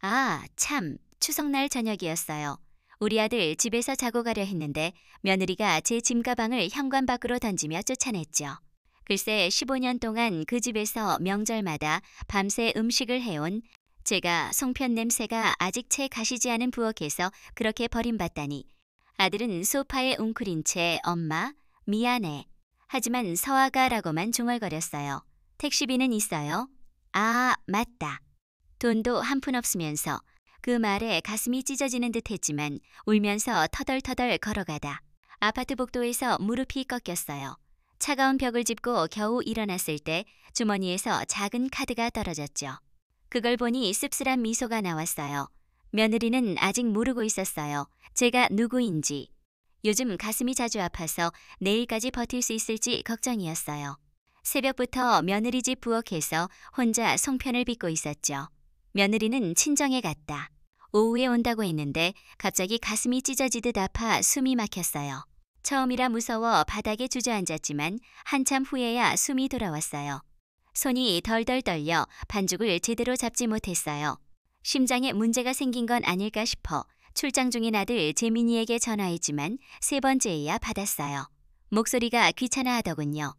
아, 참, 추석날 저녁이었어요. 우리 아들 집에서 자고 가려 했는데 며느리가 제 짐가방을 현관 밖으로 던지며 쫓아냈죠. 글쎄 15년 동안 그 집에서 명절마다 밤새 음식을 해온 제가 송편 냄새가 아직 채 가시지 않은 부엌에서 그렇게 버림받다니. 아들은 소파에 웅크린 채 엄마, 미안해. 하지만 서아가라고만 중얼거렸어요. 택시비는 있어요? 아, 맞다. 돈도 한 푼 없으면서 그 말에 가슴이 찢어지는 듯 했지만 울면서 터덜터덜 걸어가다 아파트 복도에서 무릎이 꺾였어요. 차가운 벽을 짚고 겨우 일어났을 때 주머니에서 작은 카드가 떨어졌죠. 그걸 보니 씁쓸한 미소가 나왔어요. 며느리는 아직 모르고 있었어요. 제가 누구인지. 요즘 가슴이 자주 아파서 내일까지 버틸 수 있을지 걱정이었어요. 새벽부터 며느리 집 부엌에서 혼자 송편을 빚고 있었죠. 며느리는 친정에 갔다. 오후에 온다고 했는데 갑자기 가슴이 찢어지듯 아파 숨이 막혔어요. 처음이라 무서워 바닥에 주저앉았지만 한참 후에야 숨이 돌아왔어요. 손이 덜덜 떨려 반죽을 제대로 잡지 못했어요. 심장에 문제가 생긴 건 아닐까 싶어 출장 중인 아들 재민이에게 전화했지만 세 번째에야 받았어요. 목소리가 귀찮아 하더군요.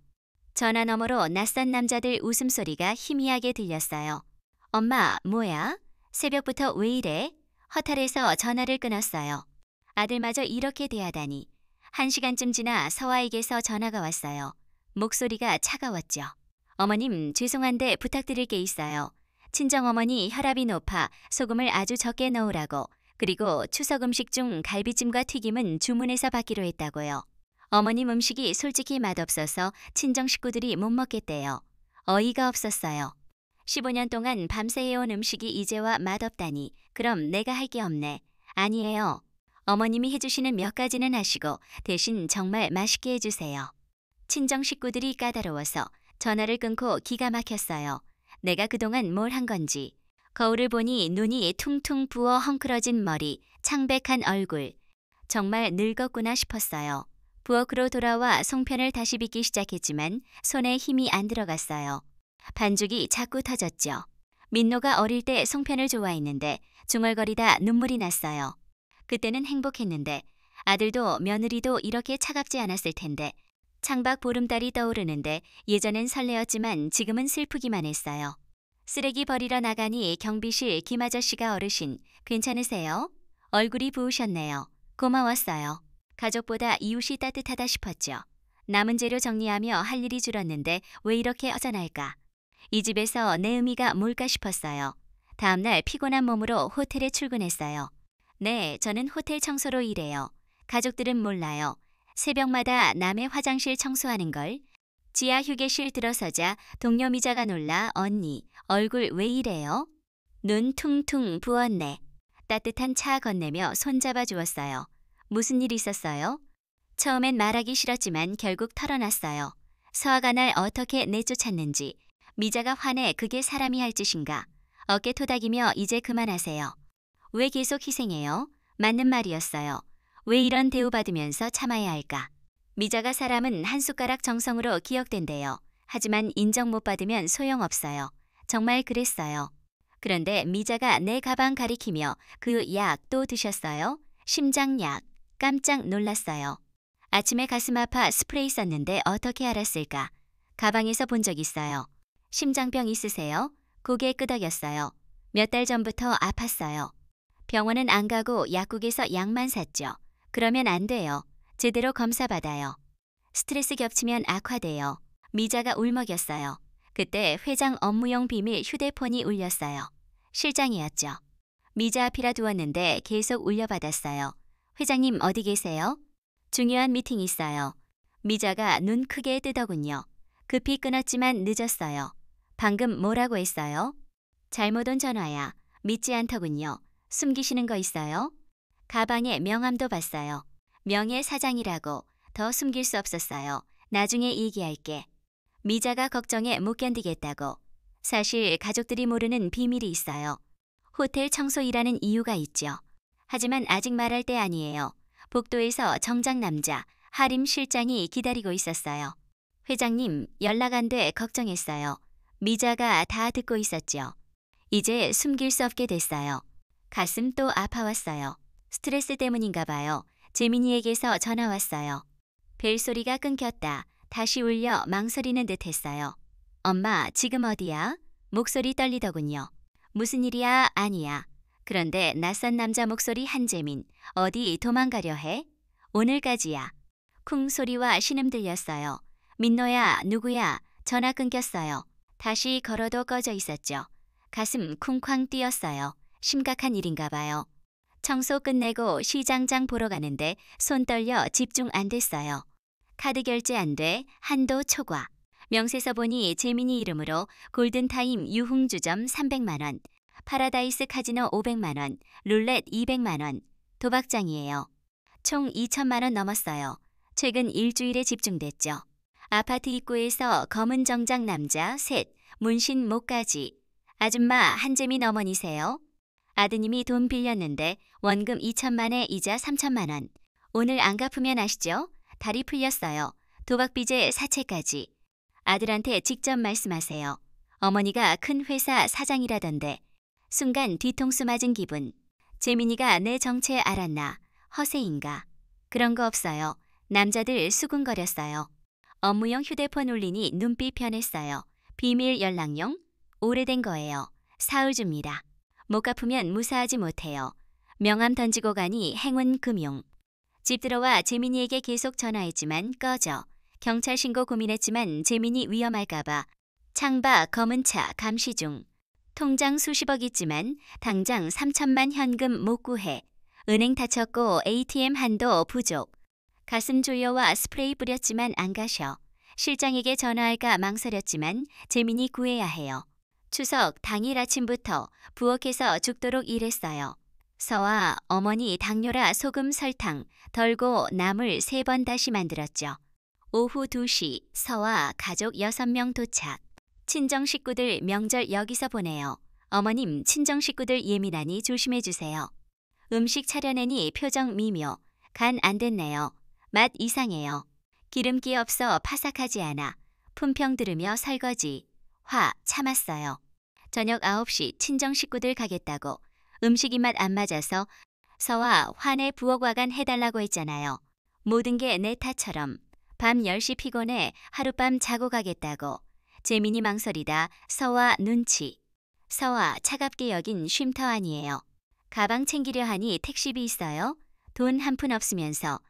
전화 너머로 낯선 남자들 웃음소리가 희미하게 들렸어요. 엄마, 뭐야? 새벽부터 왜 이래? 허탈해서 전화를 끊었어요. 아들마저 이렇게 대하다니. 1시간쯤 지나 서아에게서 전화가 왔어요. 목소리가 차가웠죠. 어머님, 죄송한데 부탁드릴 게 있어요. 친정어머니 혈압이 높아 소금을 아주 적게 넣으라고. 그리고 추석 음식 중 갈비찜과 튀김은 주문해서 받기로 했다고요. 어머님 음식이 솔직히 맛없어서 친정 식구들이 못 먹겠대요. 어이가 없었어요. 15년 동안 밤새 해온 음식이 이제와 맛없다니. 그럼 내가 할 게 없네. 아니에요. 어머님이 해주시는 몇 가지는 하시고 대신 정말 맛있게 해주세요. 친정 식구들이 까다로워서 전화를 끊고 기가 막혔어요. 내가 그동안 뭘 한 건지. 거울을 보니 눈이 퉁퉁 부어 헝클어진 머리, 창백한 얼굴. 정말 늙었구나 싶었어요. 부엌으로 돌아와 송편을 다시 빚기 시작했지만 손에 힘이 안 들어갔어요. 반죽이 자꾸 터졌죠. 민노가 어릴 때 송편을 좋아했는데 중얼거리다 눈물이 났어요. 그때는 행복했는데 아들도 며느리도 이렇게 차갑지 않았을 텐데 창밖 보름달이 떠오르는데 예전엔 설레었지만 지금은 슬프기만 했어요. 쓰레기 버리러 나가니 경비실 김아저씨가 어르신 괜찮으세요? 얼굴이 부으셨네요. 고마웠어요. 가족보다 이웃이 따뜻하다 싶었죠. 남은 재료 정리하며 할 일이 줄었는데 왜 이렇게 허전할까? 이 집에서 내 의미가 뭘까 싶었어요. 다음날 피곤한 몸으로 호텔에 출근했어요. 네, 저는 호텔 청소로 일해요. 가족들은 몰라요. 새벽마다 남의 화장실 청소하는 걸. 지하 휴게실 들어서자 동료 미자가 놀라 언니, 얼굴 왜 이래요? 눈 퉁퉁 부었네. 따뜻한 차 건네며 손잡아 주었어요. 무슨 일 있었어요? 처음엔 말하기 싫었지만 결국 털어놨어요. 서아가 날 어떻게 내쫓았는지. 미자가 화내 그게 사람이 할 짓인가. 어깨 토닥이며 이제 그만하세요. 왜 계속 희생해요? 맞는 말이었어요. 왜 이런 대우받으면서 참아야 할까? 미자가 사람은 한 숟가락 정성으로 기억된대요. 하지만 인정 못 받으면 소용없어요. 정말 그랬어요. 그런데 미자가 내 가방 가리키며 그 약 또 드셨어요? 심장약. 깜짝 놀랐어요. 아침에 가슴 아파 스프레이 썼는데 어떻게 알았을까? 가방에서 본 적 있어요. 심장병 있으세요? 고개 끄덕였어요. 몇 달 전부터 아팠어요. 병원은 안 가고 약국에서 약만 샀죠. 그러면 안 돼요. 제대로 검사 받아요. 스트레스 겹치면 악화돼요. 미자가 울먹였어요. 그때 회장 업무용 비밀 휴대폰이 울렸어요. 실장이었죠. 미자 앞이라 두었는데 계속 울려받았어요. 회장님 어디 계세요? 중요한 미팅 있어요. 미자가 눈 크게 뜨더군요. 급히 끊었지만 늦었어요. 방금 뭐라고 했어요? 잘못 온 전화야. 믿지 않더군요. 숨기시는 거 있어요? 가방에 명함도 봤어요. 명예사장이라고. 더 숨길 수 없었어요. 나중에 얘기할게. 미자가 걱정에 못 견디겠다고. 사실 가족들이 모르는 비밀이 있어요. 호텔 청소 일하는 이유가 있죠. 하지만 아직 말할 때 아니에요. 복도에서 정장 남자 하림 실장이 기다리고 있었어요. 회장님, 연락 안 돼 걱정했어요. 미자가 다 듣고 있었죠. 이제 숨길 수 없게 됐어요. 가슴 또 아파왔어요. 스트레스 때문인가 봐요. 재민이에게서 전화 왔어요. 벨소리가 끊겼다. 다시 울려 망설이는 듯 했어요. 엄마, 지금 어디야? 목소리 떨리더군요. 무슨 일이야? 아니야. 그런데 낯선 남자 목소리 한재민. 어디 도망가려 해? 오늘까지야. 쿵 소리와 신음 들렸어요. 민노야, 누구야? 전화 끊겼어요. 다시 걸어도 꺼져 있었죠. 가슴 쿵쾅 뛰었어요. 심각한 일인가 봐요. 청소 끝내고 시장장 보러 가는데 손 떨려 집중 안 됐어요. 카드 결제 안 돼. 한도 초과. 명세서 보니 재민이 이름으로 골든타임 유흥주점 300만 원, 파라다이스 카지노 500만 원, 룰렛 200만 원, 도박장이에요. 총 2천만 원 넘었어요. 최근 일주일에 집중됐죠. 아파트 입구에서 검은 정장 남자 셋, 문신 목까지. 아줌마 한재민 어머니세요? 아드님이 돈 빌렸는데 원금 2천만에 이자 3천만 원. 오늘 안 갚으면 아시죠? 다리 풀렸어요. 도박빚에 사채까지. 아들한테 직접 말씀하세요. 어머니가 큰 회사 사장이라던데. 순간 뒤통수 맞은 기분. 재민이가 내 정체 알았나? 허세인가? 그런 거 없어요. 남자들 수군거렸어요. 업무용 휴대폰 울리니 눈빛 변했어요. 비밀 연락용? 오래된 거예요. 사흘 줍니다. 못 갚으면 무사하지 못해요. 명함 던지고 가니 행운 금융. 집 들어와 재민이에게 계속 전화했지만 꺼져. 경찰 신고 고민했지만 재민이 위험할까봐. 창밖 검은 차 감시 중. 통장 수십억 있지만 당장 3천만 현금 못 구해. 은행 닫혔고 ATM 한도 부족. 가슴 조여와 스프레이 뿌렸지만 안 가셔. 실장에게 전화할까 망설였지만 재민이 구해야 해요. 추석 당일 아침부터 부엌에서 죽도록 일했어요. 서와 어머니 당뇨라 소금 설탕 덜고 나물 3번 다시 만들었죠. 오후 2시 서와 가족 6명 도착. 친정 식구들 명절 여기서 보내요. 어머님 친정 식구들 예민하니 조심해 주세요. 음식 차려내니 표정 미묘. 간 안 됐네요. 맛 이상해요. 기름기 없어 파삭하지 않아. 품평 들으며 설거지. 화 참았어요. 저녁 9시 친정 식구들 가겠다고. 음식 입맛 안 맞아서 서와 화내 부엌와간 해달라고 했잖아요. 모든 게 내 탓처럼. 밤 10시 피곤해 하룻밤 자고 가겠다고. 재민이 망설이다 서와 눈치. 서와 차갑게 여긴 쉼터 아니에요. 가방 챙기려 하니 택시비 있어요? 돈 한 푼 없으면서.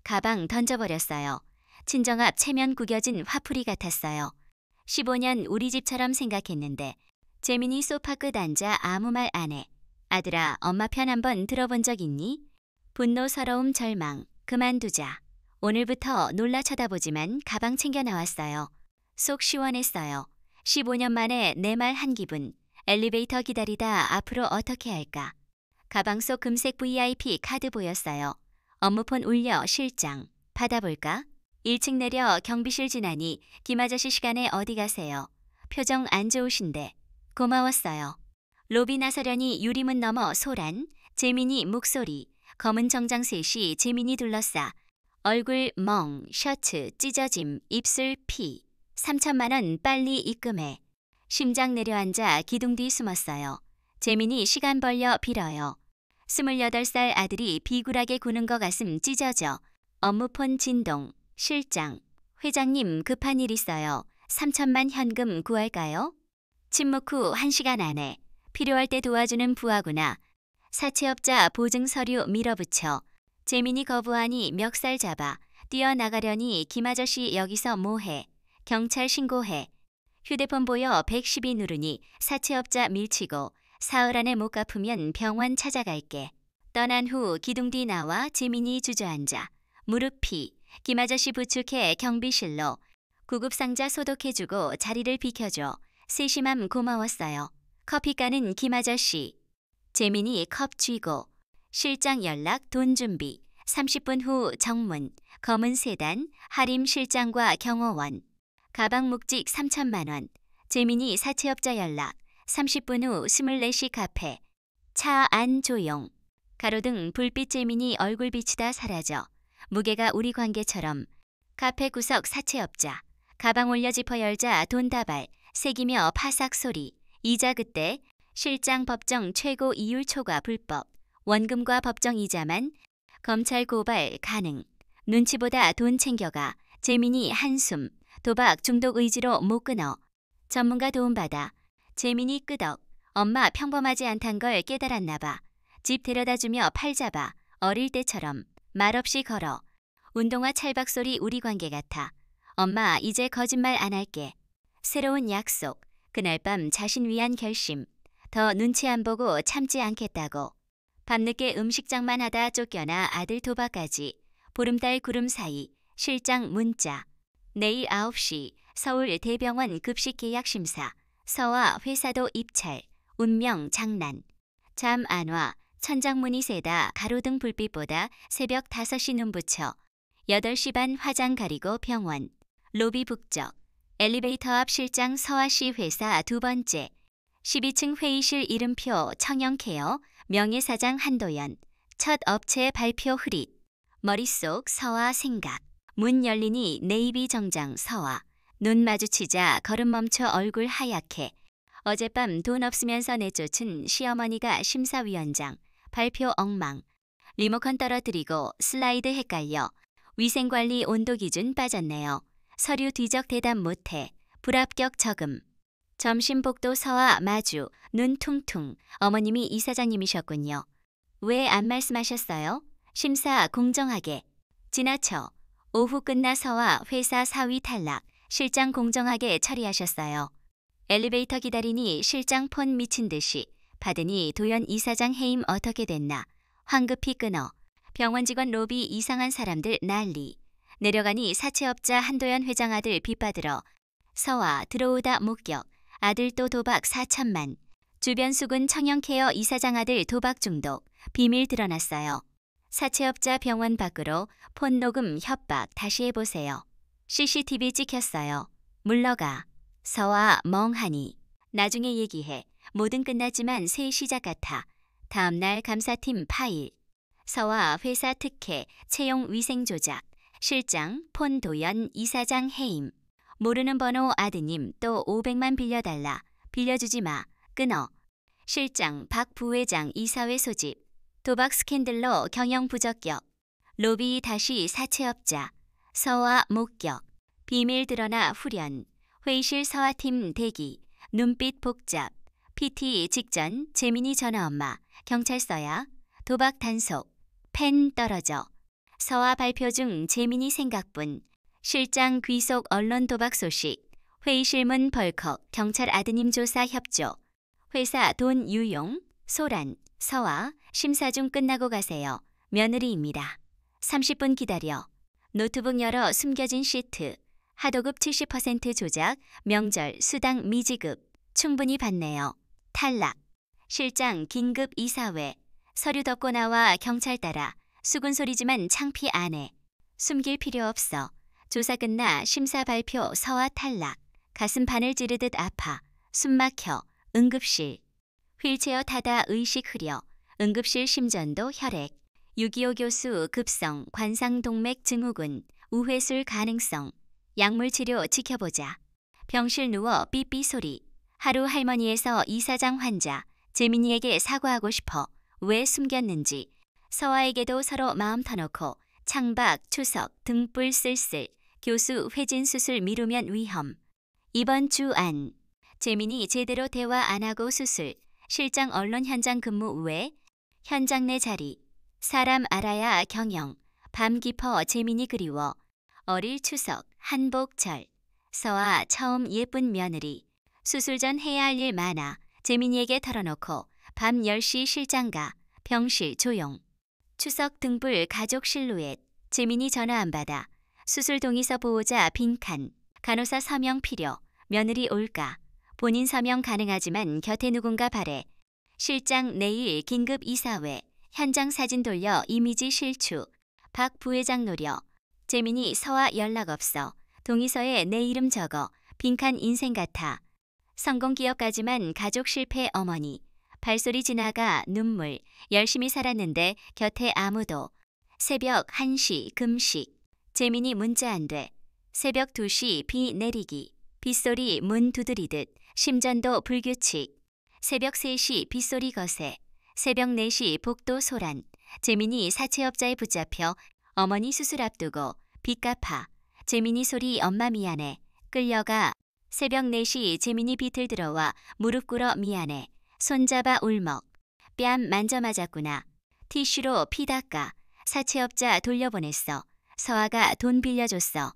가방 던져버렸어요. 친정 앞 체면 구겨진 화풀이 같았어요. 15년 우리 집처럼 생각했는데 재민이 소파 끝 앉아 아무 말 안 해. 아들아, 엄마 편 한번 들어본 적 있니? 분노, 서러움, 절망. 그만두자. 오늘부터 놀라 쳐다보지만 가방 챙겨 나왔어요. 속 시원했어요. 15년 만에 내 말 한 기분. 엘리베이터 기다리다 앞으로 어떻게 할까? 가방 속 금색 VIP 카드 보였어요. 업무폰 울려 실장. 받아볼까? 1층 내려 경비실 지나니 김 아저씨 시간에 어디 가세요? 표정 안 좋으신데. 고마웠어요. 로비 나서려니 유리문 너머 소란. 재민이 목소리. 검은 정장 셋이 재민이 둘러싸. 얼굴 멍, 셔츠 찢어짐, 입술 피. 3천만 원 빨리 입금해. 심장 내려앉아 기둥 뒤 숨었어요. 재민이 시간 벌려 빌어요. 28살 아들이 비굴하게 구는 거 가슴 찢어져. 업무폰 진동. 실장. 회장님 급한 일 있어요. 3천만 현금 구할까요? 침묵 후 1시간 안에. 필요할 때 도와주는 부하구나. 사채업자 보증 서류 밀어붙여. 재민이 거부하니 멱살 잡아. 뛰어나가려니 김아저씨 여기서 뭐해. 경찰 신고해. 휴대폰 보여 112 누르니 사채업자 밀치고 사흘 안에 못 갚으면 병원 찾아갈게. 떠난 후 기둥 뒤 나와 재민이 주저앉아. 무릎이. 김아저씨 부축해 경비실로. 구급상자 소독해주고 자리를 비켜줘. 세심함 고마웠어요. 커피 까는 김아저씨. 재민이 컵 쥐고. 실장 연락 돈 준비. 30분 후 정문. 검은 세단. 하림 실장과 경호원. 가방 묵직 3천만 원. 재민이 사채업자 연락. 30분 후 24시 카페. 차 안 조용. 가로등 불빛 재민이 얼굴 비치다 사라져. 무게가 우리 관계처럼. 카페 구석 사채업자. 가방 올려 지퍼 열자 돈 다발. 새기며 파삭 소리. 이자 그때. 실장 법정 최고 이율 초과 불법, 원금과 법정 이자만, 검찰 고발 가능, 눈치보다 돈 챙겨가, 재민이 한숨, 도박 중독 의지로 못 끊어, 전문가 도움받아, 재민이 끄덕, 엄마 평범하지 않단 걸 깨달았나 봐, 집 데려다주며 팔 잡아, 어릴 때처럼, 말없이 걸어, 운동화 찰박 소리 우리 관계 같아, 엄마 이제 거짓말 안 할게, 새로운 약속, 그날 밤 자신 위한 결심, 더 눈치 안 보고 참지 않겠다고, 밤늦게 음식장만 하다 쫓겨나 아들 도박까지, 보름달 구름 사이, 실장 문자, 내일 9시 서울 대병원 급식 계약 심사, 서와 회사도 입찰, 운명 장난, 잠 안 와, 천장문이 새다 가로등 불빛보다 새벽 5시 눈 붙여, 8시 반 화장 가리고 병원, 로비 북적, 엘리베이터 앞 실장 서아씨 회사 두 번째, 12층 회의실 이름표 청영케어, 명예사장 한도연, 첫 업체 발표 흐릿, 머릿속 서아 생각, 문 열리니 네이비 정장 서아, 눈 마주치자 걸음 멈춰 얼굴 하얗게, 어젯밤 돈 없으면서 내쫓은 시어머니가 심사위원장, 발표 엉망, 리모컨 떨어뜨리고 슬라이드 헷갈려, 위생관리 온도 기준 빠졌네요. 서류 뒤적 대답 못해, 불합격 적음. 점심 복도 서와 마주, 눈 퉁퉁, 어머님이 이사장님이셨군요. 왜 안 말씀하셨어요? 심사 공정하게. 지나쳐. 오후 끝나 서와 회사 사위 탈락, 실장 공정하게 처리하셨어요. 엘리베이터 기다리니 실장 폰 미친 듯이, 받으니 도연 이사장 해임 어떻게 됐나. 황급히 끊어. 병원 직원 로비 이상한 사람들 난리. 내려가니 사채업자 한도연 회장 아들 빚받으러. 서와 들어오다 목격. 아들 또 도박 4천만. 주변 수군 청영케어 이사장 아들 도박 중독. 비밀 드러났어요. 사채업자 병원 밖으로 폰 녹음 협박 다시 해보세요. CCTV 찍혔어요. 물러가. 서와 멍하니. 나중에 얘기해. 뭐든 끝났지만 새 시작 같아. 다음날 감사팀 파일. 서와 회사 특혜, 채용 위생 조작. 실장, 폰 도연, 이사장 해임. 모르는 번호 아드님 또 500만 빌려달라. 빌려주지 마. 끊어. 실장 박 부회장 이사회 소집. 도박 스캔들로 경영 부적격. 로비 다시 사채업자. 서와 목격. 비밀 드러나 후련. 회의실 서화팀 대기. 눈빛 복잡. PT 직전 재민이 전화 엄마. 경찰서야. 도박 단속. 펜 떨어져. 서화 발표 중 재민이 생각뿐. 실장 귀속 언론 도박 소식. 회의실 문 벌컥. 경찰 아드님 조사 협조. 회사 돈 유용. 소란. 서화. 심사 중 끝나고 가세요. 며느리입니다. 30분 기다려. 노트북 열어 숨겨진 시트. 하도급 70% 조작. 명절 수당 미지급. 충분히 받네요. 탈락. 실장 긴급 이사회. 서류 덮고 나와 경찰 따라. 수군 소리지만 창피 안 해. 숨길 필요 없어. 조사 끝나 심사 발표 서화 탈락. 가슴 바늘 찌르듯 아파. 숨 막혀. 응급실. 휠체어 타다 의식 흐려. 응급실 심전도 혈액. 625 교수 급성 관상동맥 증후군. 우회술 가능성. 약물 치료 지켜보자. 병실 누워 삐삐 소리. 하루 할머니에서 이사장 환자. 재민이에게 사과하고 싶어. 왜 숨겼는지. 서화에게도 서로 마음 터놓고. 창박, 추석, 등불 쓸쓸. 교수 회진 수술 미루면 위험. 이번 주 안. 재민이 제대로 대화 안 하고 수술. 실장 언론 현장 근무 외. 현장 내 자리. 사람 알아야 경영. 밤 깊어 재민이 그리워. 어릴 추석, 한복절. 서화 처음 예쁜 며느리. 수술 전 해야 할 일 많아. 재민이에게 털어놓고. 밤 10시 실장 가. 병실 조용. 추석 등불 가족 실루엣. 재민이 전화 안 받아. 수술 동의서 보호자 빈칸. 간호사 서명 필요. 며느리 올까. 본인 서명 가능하지만 곁에 누군가 바래. 실장 내일 긴급 이사회. 현장 사진 돌려 이미지 실추. 박 부회장 노려. 재민이 서화 연락 없어. 동의서에 내 이름 적어. 빈칸 인생 같아. 성공기업까지만 가족 실패 어머니. 발소리 지나가 눈물. 열심히 살았는데 곁에 아무도. 새벽 1시 금식. 재민이 문자 안 돼. 새벽 2시 비 내리기. 빗소리 문 두드리듯. 심전도 불규칙. 새벽 3시 빗소리 거세. 새벽 4시 복도 소란. 재민이 사채업자에 붙잡혀 어머니 수술 앞두고 빚 갚아. 재민이 소리 엄마 미안해. 끌려가. 새벽 4시 재민이 빗을 들어와 무릎 꿇어 미안해. 손잡아 울먹. 뺨 만져 맞았구나. 티슈로 피 닦아. 사채업자 돌려보냈어. 서아가 돈 빌려줬어.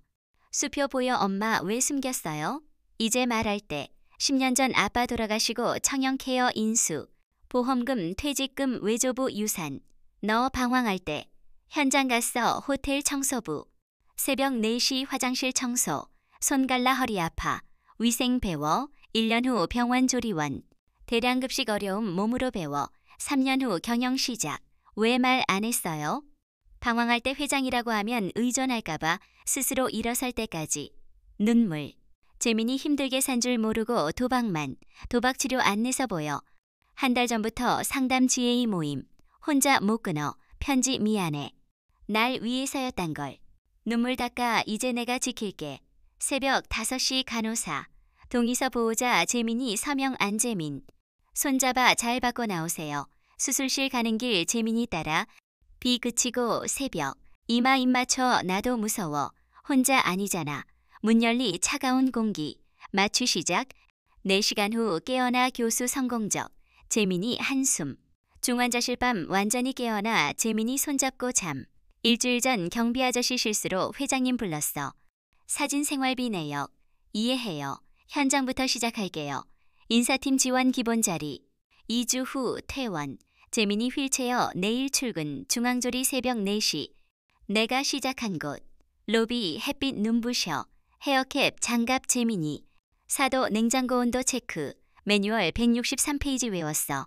수표 보여 엄마 왜 숨겼어요? 이제 말할 때. 10년 전 아빠 돌아가시고 청년케어 인수. 보험금 퇴직금 외조부 유산. 너 방황할 때. 현장 갔어 호텔 청소부. 새벽 4시 화장실 청소. 손 갈라 허리 아파. 위생 배워. 1년 후 병원 조리원. 대량급식 어려움 몸으로 배워. 3년 후 경영 시작. 왜 말 안 했어요? 방황할 때 회장이라고 하면 의존할까봐 스스로 일어설 때까지. 눈물. 재민이 힘들게 산 줄 모르고 도박만. 도박 치료 안내서 보여. 한 달 전부터 상담 GA 모임. 혼자 못 끊어. 편지 미안해. 날 위해서였단걸. 눈물 닦아 이제 내가 지킬게. 새벽 5시 간호사. 동의서 보호자 재민이 서명 안재민. 손잡아 잘 받고 나오세요. 수술실 가는 길 재민이 따라. 비 그치고 새벽. 이마 입 맞춰 나도 무서워. 혼자 아니잖아. 문 열리 차가운 공기. 마취 시작. 4시간 후 깨어나 교수 성공적. 재민이 한숨. 중환자실 밤 완전히 깨어나 재민이 손잡고 잠. 일주일 전 경비 아저씨 실수로 회장님 불렀어. 사진 생활비 내역. 이해해요. 현장부터 시작할게요. 인사팀 지원 기본 자리. 2주 후 퇴원. 재민이 휠체어 내일 출근. 중앙조리 새벽 4시. 내가 시작한 곳. 로비 햇빛 눈부셔. 헤어캡 장갑 재민이. 사도 냉장고 온도 체크. 매뉴얼 163페이지 외웠어.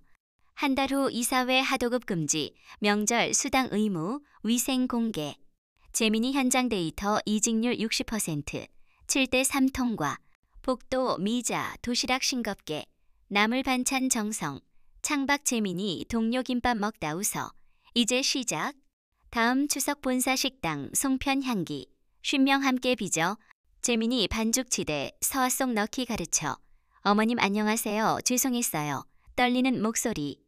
한 달 후 이사회 하도급 금지. 명절 수당 의무. 위생 공개. 재민이 현장 데이터 이직률 60%. 7대3 통과. 복도 미자 도시락 싱겁게. 나물 반찬 정성. 창밖 재민이 동료 김밥 먹다 웃어. 이제 시작. 다음 추석 본사 식당 송편 향기. 50명 함께 빚어. 재민이 반죽치대 서화 속 넣기 가르쳐. 어머님 안녕하세요. 죄송했어요. 떨리는 목소리.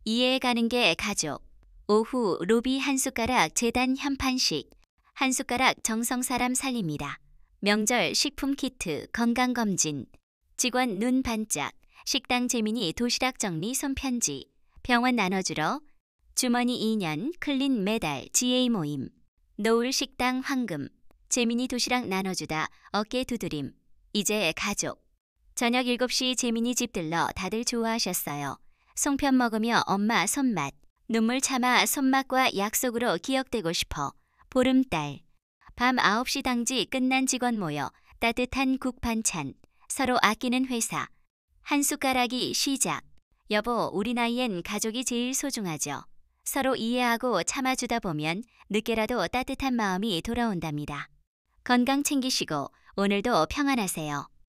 이해해 가는 게 가족. 오후 로비 한 숟가락 재단 현판식. 한 숟가락 정성 사람 살립니다. 명절 식품 키트 건강검진. 직원 눈 반짝. 식당 재민이 도시락 정리 손편지. 병원 나눠주러. 주머니 2년 클린 매달 GA 모임. 노을 식당 황금. 재민이 도시락 나눠주다 어깨 두드림. 이제 가족. 저녁 7시 재민이 집 들러 다들 좋아하셨어요. 송편 먹으며 엄마 손맛. 눈물 참아 손맛과 약속으로 기억되고 싶어. 보름달. 밤 9시 당지 끝난 직원 모여 따뜻한 국 반찬. 서로 아끼는 회사. 한 숟가락이 시작. 여보, 우리 나이엔 가족이 제일 소중하죠. 서로 이해하고 참아주다 보면 늦게라도 따뜻한 마음이 돌아온답니다. 건강 챙기시고 오늘도 평안하세요.